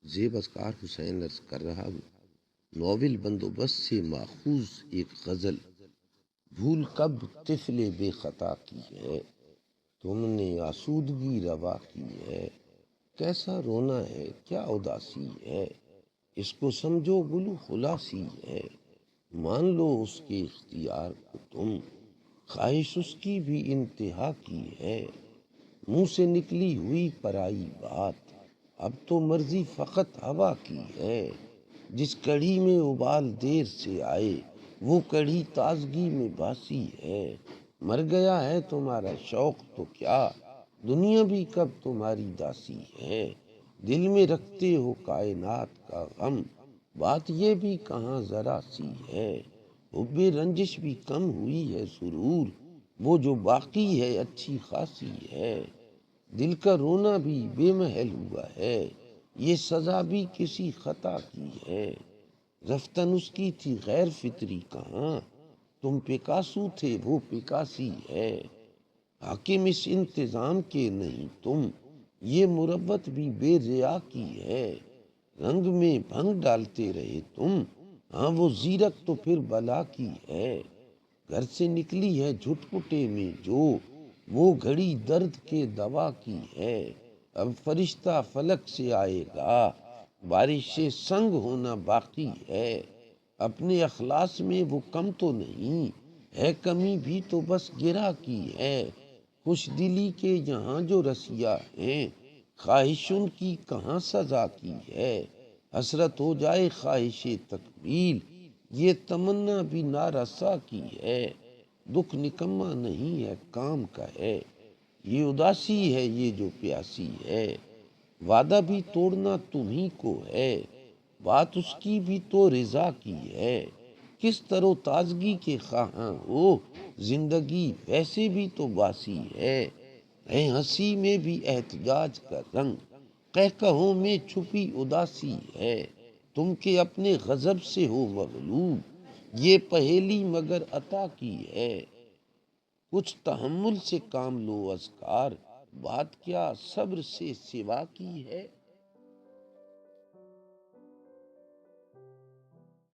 زیب اسکار حسین عرض کر رہا ہوں، ناول بندوبست سے ماخوذ ایک غزل، بھول کب طفل بے خطا کی ہے، تم نے آسودگی روا کی ہے، کیسا رونا ہے کیا اداسی ہے، اس کو سمجھو گلو خلاصی ہے، مان لو اس کے اختیار کو تم، خواہش اس کی بھی انتہا کی ہے، منہ سے نکلی ہوئی پرائی بات، اب تو مرضی فقط ہوا کی ہے، جس کڑی میں ابال دیر سے آئے وہ کڑی تازگی میں باسی ہے، مر گیا ہے تمہارا شوق تو کیا، دنیا بھی کب تمہاری داسی ہے، دل میں رکھتے ہو کائنات کا غم، بات یہ بھی کہاں ذرا سی ہے، حب رنجش بھی کم ہوئی ہے سرور، وہ جو باقی ہے اچھی خاصی ہے، دل کا رونا بھی بے محل ہوا ہے، یہ سزا بھی کسی خطا کی ہے، رفتن اس کی تھی غیر فطری کہاں، تم پکاسو تھے وہ پکاسی ہے، حاکم اس انتظام کے نہیں تم، یہ مروت بھی بے ریا کی ہے، رنگ میں بھنگ ڈالتے رہے تم، ہاں وہ زیرک تو پھر بلا کی ہے، گھر سے نکلی ہے جھٹپٹے میں جو، وہ گھڑی درد کے دوا کی ہے، اب فرشتہ فلک سے آئے گا، بارش سے سنگ ہونا باقی ہے، اپنے اخلاص میں وہ کم تو نہیں ہے، کمی بھی تو بس گرا کی ہے، خوش دلی کے یہاں جو رسیا ہیں، خواہش ان کی کہاں سزا کی ہے، حسرت ہو جائے خواہش تکمیل، یہ تمنا بھی نارسا کی ہے، دکھ نکما نہیں ہے کام کا ہے، یہ اداسی ہے یہ جو پیاسی ہے، وعدہ بھی توڑنا تمہیں کو ہے، بات اس کی بھی تو رضا کی ہے، کس طرح تازگی کے خواہاں ہو، زندگی ویسے بھی تو باسی ہے ہنسی میں بھی احتجاج کا رنگ، قہقہوں میں چھپی اداسی ہے، تم کے اپنے غضب سے ہو مغلوب، یہ پہیلی مگر عطا کی ہے، کچھ تحمل سے کام لو اذکار، بات کیا صبر سے سوا کی ہے۔